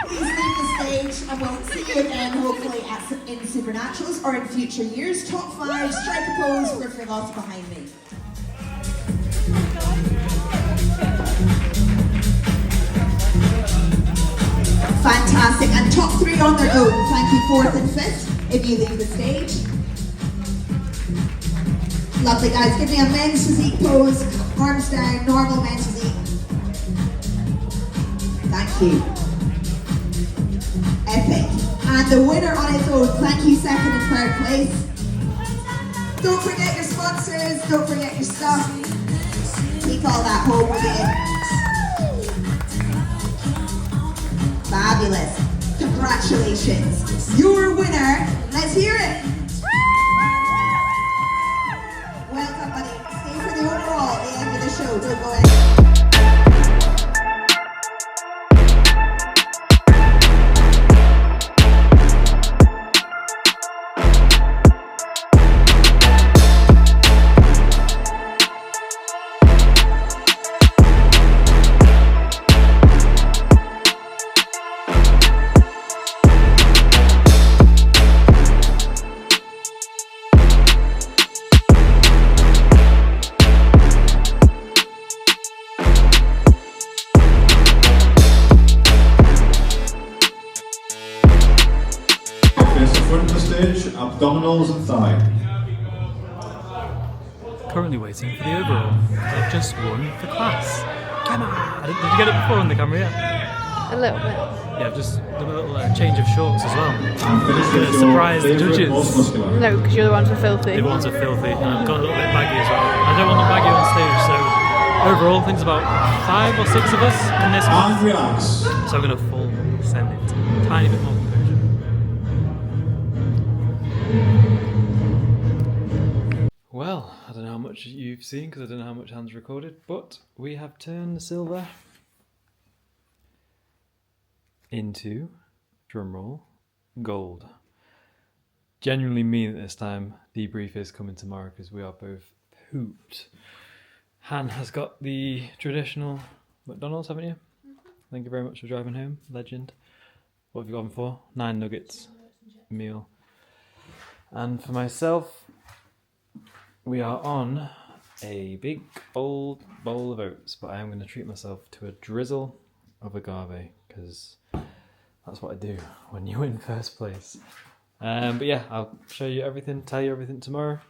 Please leave the stage and we'll see you again, hopefully in Supernaturals or in future years. Top 5, strike a pose for Frilos behind me. Fantastic, and top 3 on their own. Thank you, 4th and 5th, if you leave the stage. Lovely, guys. Give me a men's physique pose, arms down, normal men's physique. Thank you. Epic. And the winner on its own, thank you, second and third place. Don't forget your sponsors, don't forget your stuff. Take all that home with you. Fabulous. Congratulations. Your winner, let's hear it. Well done, buddy. Stay for the overall at the end of the show. Don't go anywhere. Abdominals and thigh. Currently waiting for the overall. I've just won the class. Come on! Did you get it before on the camera yet? A little bit. Yeah, I've just done a little change of shorts as well. And finish with your Surprise the favourite judges. most muscular. No, because you're the ones who are filthy. The ones are filthy, and I've got a little bit baggy as well. I don't want the baggy on stage, so overall, I think there's about 5 or 6 of us in this class. And relax. So I'm going to full send it. Tiny bit more composure. Well, I don't know how much you've seen because I don't know how much Hans recorded, but we have turned the silver into, drumroll, gold. Genuinely mean that this time debrief is coming tomorrow because we are both pooped. Han has got the traditional McDonald's, haven't you? Thank you very much for driving home, legend. What have you gone for? 9 nuggets meal. And for myself, we are on a big old bowl of oats, but I am going to treat myself to a drizzle of agave because that's what I do when you win first place. But yeah, I'll show you everything, tell you everything tomorrow.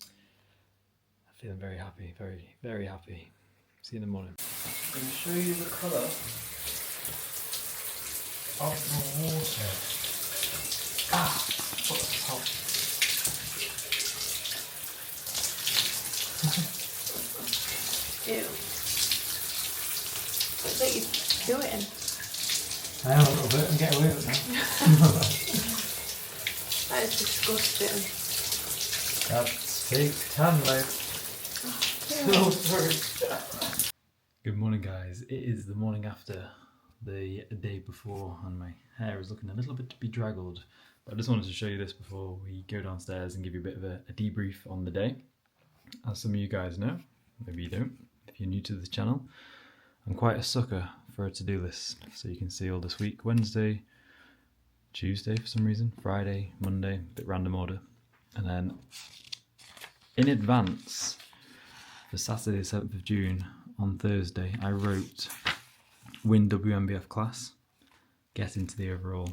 I'm feeling very happy, very, very happy. See you in the morning. I'm going to show you the colour of the water. What the top. Ew. What are you doing? I am a little bit and get away with it now. That is disgusting. That's fake tan, mate. Oh, sorry. Good morning, guys. It is the morning after the day before, and my hair is looking a little bit bedraggled. But I just wanted to show you this before we go downstairs and give you a bit of a debrief on the day. As some of you guys know, maybe you don't, if you're new to the channel, I'm quite a sucker for a to-do list. So you can see all this week, Wednesday, Tuesday for some reason, Friday, Monday, a bit random order. And then in advance, for Saturday the 7th of June, on Thursday, I wrote win WNBF class, get into the overall.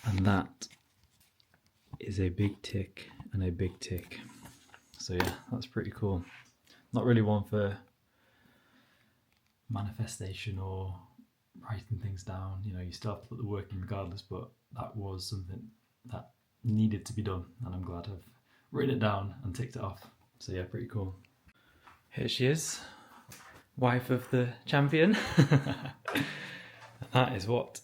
And that is a big tick and a big tick. So yeah, that's pretty cool. Not really one for manifestation or writing things down. You know, you still have to put the work in regardless, but that was something that needed to be done, and I'm glad I've written it down and ticked it off. So yeah, pretty cool. Here she is, wife of the champion. That is what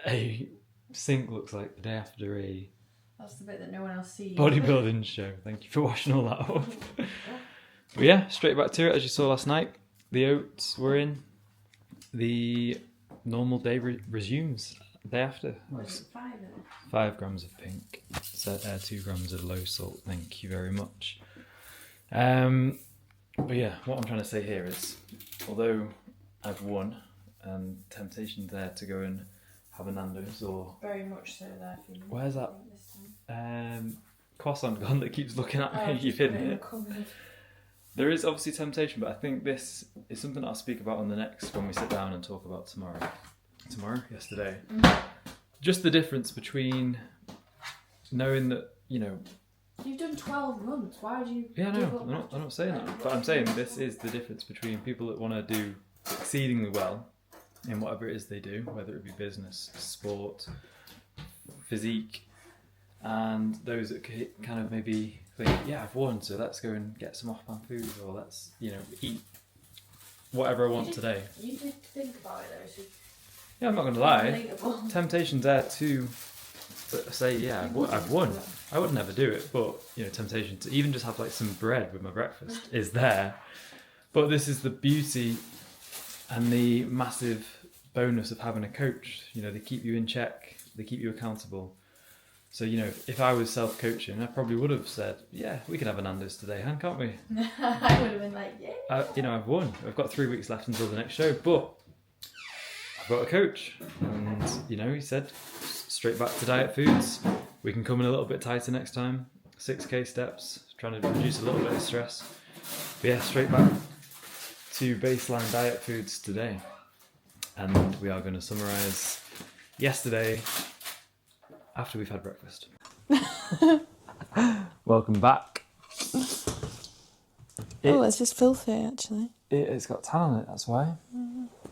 a sink looks like the day after a That's the bit that no one else sees. bodybuilding show. Thank you for washing all that off. But yeah, straight back to it. As you saw last night, the oats were in. The normal day resumes the day after. What is it, 5 in it? 5 grams of pink, 2 grams of low salt. Thank you very much. But yeah, what I'm trying to say here is, although I've won, and temptation there to go and have a Nando's or Very much so there for you. Where's that? I think this time. Croissant gone that keeps looking at me. Oh, You've just put hidden in the it. cupboard. There is obviously temptation, but I think this is something I'll speak about on the next when we sit down and talk about tomorrow. Yesterday. Just the difference between knowing that, you know. You've done 12 months. Why would you? Yeah, give no, up I'm not saying that. But I'm saying this is the difference between people that want to do exceedingly well in whatever it is they do, whether it be business, sport, Physique, and those that kind of maybe think, yeah, I've won, so let's go and get some off-pan food, or let's, you know, eat whatever I want today. You did think about it though, so Yeah, I'm not going to lie. relatable. Temptation's there to say, yeah, I've won. I would never do it, but, you know, temptation to even just have like some bread with my breakfast is there. But this is the beauty and the massive bonus of having a coach. You know, they keep you in check, they keep you accountable. So, you know, if I was self-coaching, I probably would have said, yeah, we can have a Nando's today, Han, can't we? I would have been like, yeah. You know, I've won. I've got 3 weeks left until the next show, but I've got a coach. And, you know, he said, straight back to diet foods. We can come in a little bit tighter next time. 6K steps, trying to reduce a little bit of stress. But yeah, straight back to baseline diet foods today. And we are going to summarise yesterday after we've had breakfast. Welcome back. Oh, it's just filthy actually. It's got tan on it, that's why.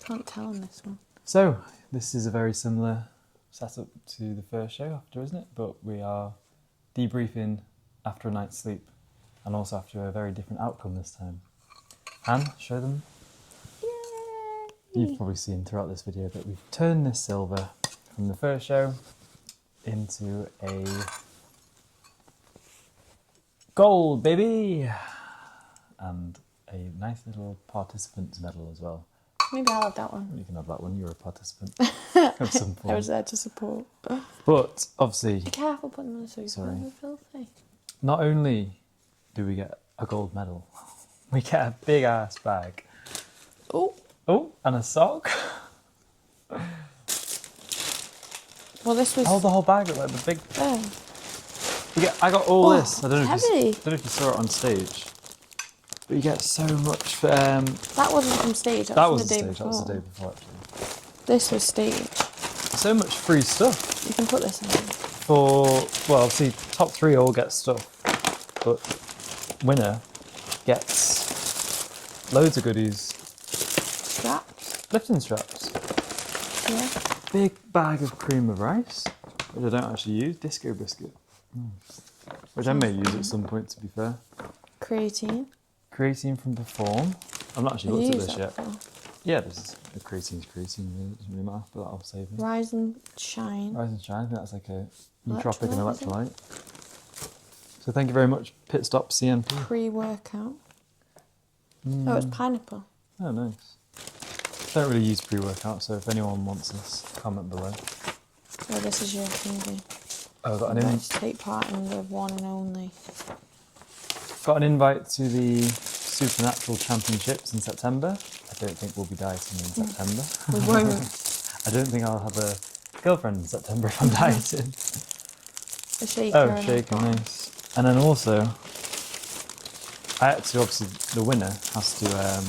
Can't tell on this one. So, this is a very similar setup to the first show after, isn't it? But we are debriefing after a night's sleep and also after a very different outcome this time. Han, show them. You've probably seen throughout this video that we've turned this silver from the first show into a gold, baby! And a nice little participant's medal as well. Maybe I'll have that one. You can have that one, you're a participant of some I form. was there to support. But, obviously, Be careful putting them on the sofa. Sorry. They're filthy. not only do we get a gold medal, we get a big ass bag. Oh. Oh, and a sock. Well, this was... Oh, the whole bag, like the big... Oh. I got all Oh, this. I don't know, heavy. don't know if you saw it on stage. But you get so much for... That wasn't from stage. that was from the the day stage. That before. was the day before, actually. This was stage. So much free stuff. You can put this in. For, well, obviously, top three all get stuff. But winner gets loads of goodies. Straps. Lifting straps. Yeah. Big bag of cream of rice, which I don't actually use. Disco biscuit. Which I may use at some point, to be fair. Creatine. Creatine from Perform. I've not actually Have you looked at used this that yet. before? Yeah, this is the creatine's creatine, really. It doesn't really matter, but that'll save me. Rise and shine. Rise and Shine, I think that's like a nootropic and Electrolyte, is it? electrolyte. So thank you very much, Pit Stop CMP. Pre-workout. Oh, it's pineapple. Oh, nice. Don't really use pre-workout, so if anyone wants this, comment below. Oh, this is your thingy. Oh, I've got You're an, going to take part in the one and only. got an invite to the Supernatural Championships in September. I don't think we'll be dieting in September. We won't. I don't think I'll have a girlfriend in September if I'm dieting. A shaker. Oh, and a shaker, pot. nice. And then also, I had to, obviously, the winner has to,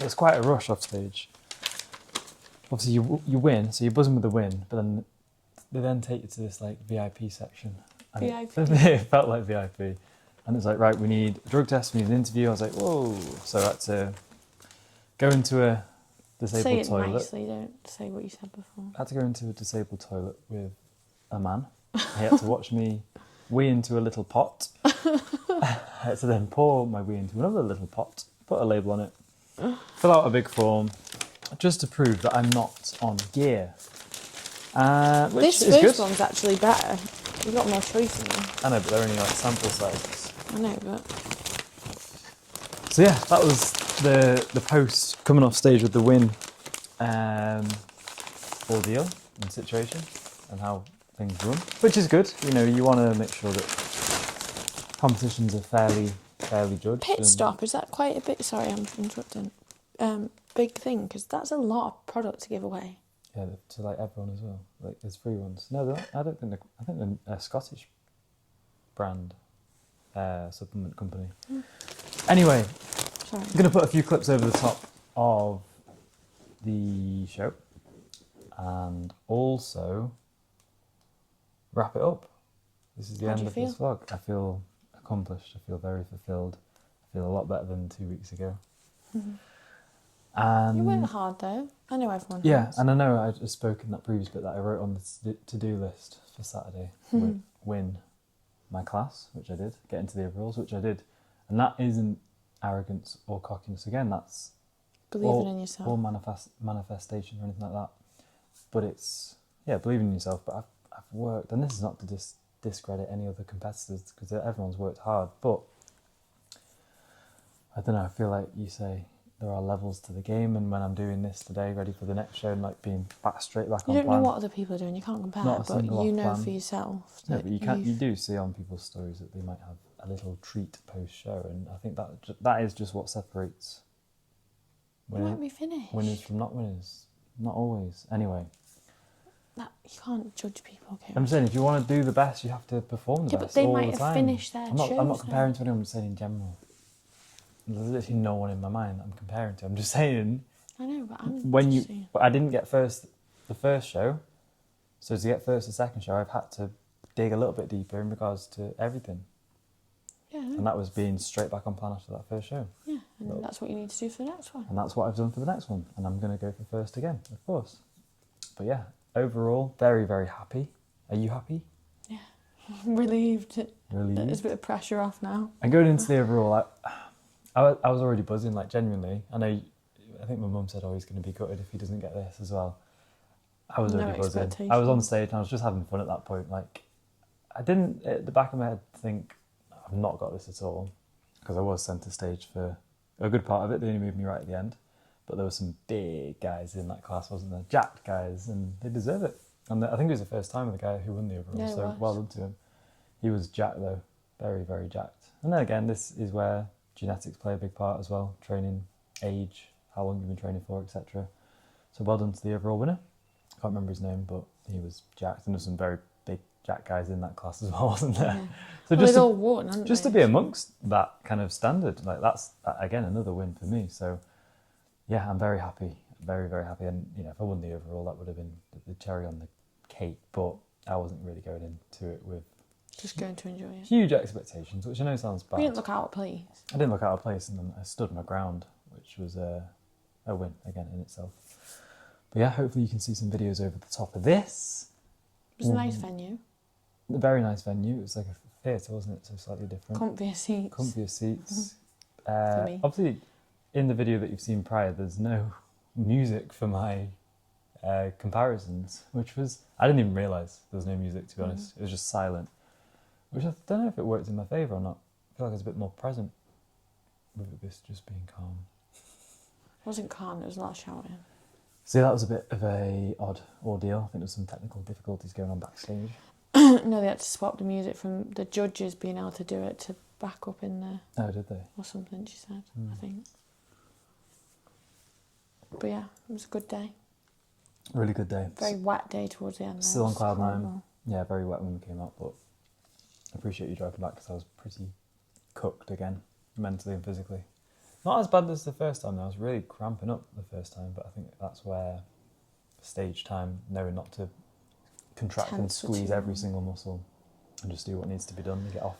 it's quite a rush off stage. Obviously, you win, so you're buzzing with the win, but then they then take you to this, like, VIP section. And VIP. It felt like VIP. And it's like, right, we need a drug test, we need an interview. I was like, whoa. So I had to go into a disabled Say it toilet. nicely, don't say what you said before. I had to go into a disabled toilet with a man. He had to watch me wee into a little pot. I had to then pour my wee into another little pot, put a label on it, fill out a big form, just to prove that I'm not on gear. Which This is first good. one's actually better. You've got more choice in them. I know, but they're only like sample sizes. I know, but... So yeah, that was the post coming off stage with the win ordeal and situation and how things run, which is good. You know, you want to make sure that competitions are fairly judged. Pit and- stop, is that quite a bit... Sorry, I'm interrupting. Big thing, because that's a lot of product to give away. Yeah, to like everyone as well. Like there's free ones. No, I don't think. I think they're a Scottish brand supplement company. Anyway, Sorry. I'm gonna put a few clips over the top of the show, and also wrap it up. This is the How do end you of this vlog. I feel accomplished. I feel very fulfilled. I feel a lot better than 2 weeks ago. And You work hard though. I know everyone yeah, has. and I know I just spoke in that previous bit that I wrote on the to-do list for Saturday. Win my class, which I did. Get into the overalls, which I did. And that isn't arrogance or cockiness. Again, that's Believing in yourself. or manifestation or anything like that. But it's, yeah, believing in yourself. But I've worked, and this is not to discredit any other competitors, because everyone's worked hard. But I don't know, I feel like you say there are levels to the game, and when I'm doing this today, ready for the next show, and like being straight back You on don't plan. know what other people are doing. You can't compare, Not a but single you off know plan. for yourself. No, that but you do see on people's stories that they might have a little treat post-show, and I think that is just what separates You might be finished. winners from not winners. Not always. Anyway, You can't judge people. Okay? I'm saying if you want to do the best, you have to perform the Yeah, best but they all might the have time. finished their I'm not shows comparing now. to anyone. I'm just saying in general. There's literally no one in my mind that I'm comparing to. I'm just saying I know, but I'm when just saying. I didn't get the first show, so to get first the second show, I've had to dig a little bit deeper in regards to everything. Yeah, And that was being straight back on plan after that first show. yeah, and that's what you need to do for the next one. And that's what I've done for the next one. And I'm going to go for first again, of course. But yeah, overall, very, very happy. Are you happy? I'm relieved. There's a Relieved? bit of pressure off now. And going into the overall, I was already buzzing, like genuinely. I think my mum said, oh, he's going to be gutted if he doesn't get this as well. I was No already buzzing. I was on expectations. stage and I was just having fun at that point. Like, I didn't, at the back of my head, think, I've not got this at all. Because I was centre stage for a good part of it. They only moved me right at the end. But there were some big guys in that class, wasn't there? Jacked guys, and they deserve it. And I think it was the first time with the guy who won the overall, Yeah, it so was. well done to him. He was jacked though, very, very jacked. And then again, this is where genetics play a big part as well, training, age, how long you've been training for, etc. So well done to the overall winner. I can't remember his name, but he was jacked, and there's some very big jack guys in that class as well, wasn't there? Yeah. So Well, just they'd all won, hadn't just to they? be amongst that kind of standard, like that's again another win for me. So yeah, I'm very happy, very, very happy. And you know, if I won the overall, that would have been the cherry on the cake. But I wasn't really going into it with Just going to enjoy it. huge expectations, which I know sounds bad. We didn't look out of place. I didn't look out of place, and then I stood my ground, which was a win again in itself. But yeah, hopefully you can see some videos over the top of this. It was a nice venue. A very nice venue. It was like a theatre, wasn't it? So slightly different. Comfier seats. Comfier seats. For me. Obviously, in the video that you've seen prior, there's no music for my comparisons, which was, I didn't even realise there was no music, to be honest. It was just silent, which I don't know if it worked in my favour or not. I feel like I was a bit more present with this just being calm. It wasn't calm, there was a lot of shouting. So that was a bit of a odd ordeal. I think there was some technical difficulties going on backstage. No, they had to swap the music from the judges being able to do it to back up in the, Oh, did they? or something, she said, I think. But yeah, it was a good day. Really good day. Very wet day towards the end. Though. Still on It was cloud nine. horrible. Yeah, very wet when we came out, but I appreciate you driving back because I was pretty cooked again, mentally and physically. Not as bad as the first time though. I was really cramping up the first time, but I think that's where stage time, knowing not to contract and Tense for squeeze too every long. single muscle and just do what needs to be done and get off.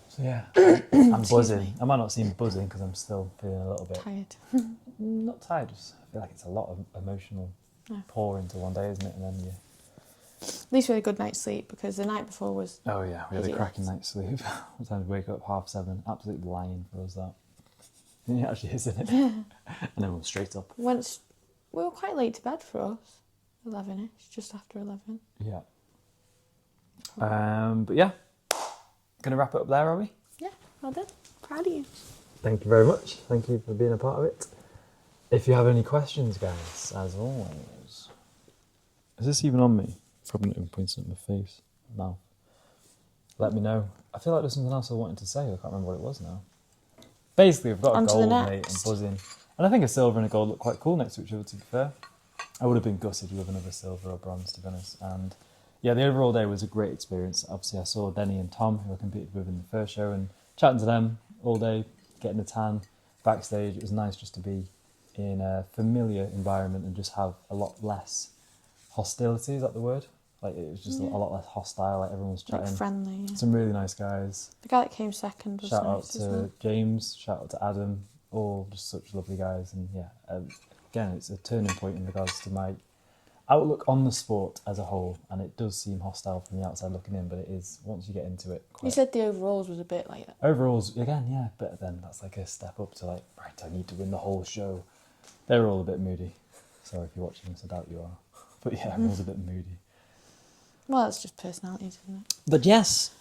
So yeah, I'm Excuse buzzing. me. I might not seem buzzing because I'm still feeling a little bit Tired. not tired. Just I feel like it's a lot of emotional pour into one day, isn't it? And then you. At least we had a good night's sleep because the night before was. Oh yeah, we had a Idiot. cracking night's sleep. What time did we wake up? 7:30. Absolutely lying for us that. It actually is, isn't it? And then we're straight up. We were quite late to bed for us. 11ish, just after 11. Yeah. But yeah, gonna wrap it up there, are we? Yeah, well done. Proud of you. Thank you very much. Thank you for being a part of it. If you have any questions, guys, as always. Is this even on me? Probably not even pointing at my face. Mouth. Let me know. I feel like there's something else I wanted to say. I can't remember what it was now. Basically, I've got a On to the gold, mate, and next. buzzing. And I think a silver and a gold look quite cool next to each other, to be fair. I would have been gutted with another silver or bronze, to be honest. And yeah, the overall day was a great experience. Obviously, I saw Denny and Tom, who I competed with in the first show, and chatting to them all day, getting a tan backstage. It was nice just to be in a familiar environment and just have a lot less hostility. Is that the word? Like, it was just a lot less hostile. Like, everyone was chatting. Like friendly. Yeah. Some really nice guys. The guy that came second was Shout out nice, to isn't it? James, shout out to Adam, all just such lovely guys, and again, it's a turning point in regards to my outlook on the sport as a whole, and it does seem hostile from the outside looking in, but it is once you get into it. You said the overalls was a bit like that. Overalls, again, yeah, but then that's like a step up to like, right, I need to win the whole show. They're all a bit moody. Sorry if you're watching this, I doubt you are. But yeah, everyone's a bit moody. Well, that's just personalities, isn't it? But yes,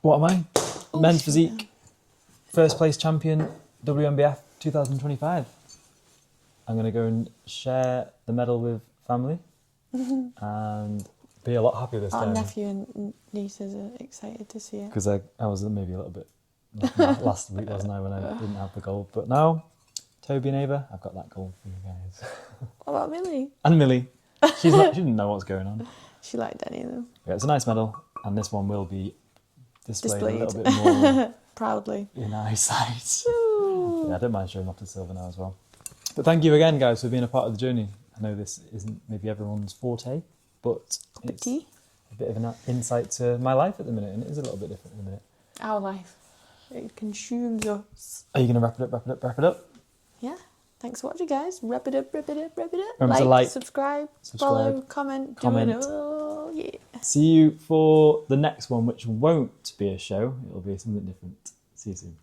what am I? Men's physique, first place champion, WNBF 2025. I'm going to go and share the medal with family and be a lot happier this Our time. nephew and nieces are excited to see it. Because I was maybe a little bit last week, wasn't I, when I didn't have the gold. But now, Toby and Ava, I've got that gold for you guys. What about Millie? And Millie. She didn't know what's going on. She liked any of them. Yeah, it's a nice medal, and this one will be displayed. A little bit more proudly in eyesight. Yeah, I don't mind showing off the silver now as well. But thank you again, guys, for being a part of the journey. I know this isn't maybe everyone's forte, but it's a bit of an insight to my life at the minute, and it is a little bit different at the minute. Our life. It consumes us. Are you going to wrap it up? Yeah. Thanks for watching, guys. Wrap it up. Remember to like, subscribe, follow, comment. Do it all. Yeah. See you for the next one, which won't be a show. It'll be something different. See you soon.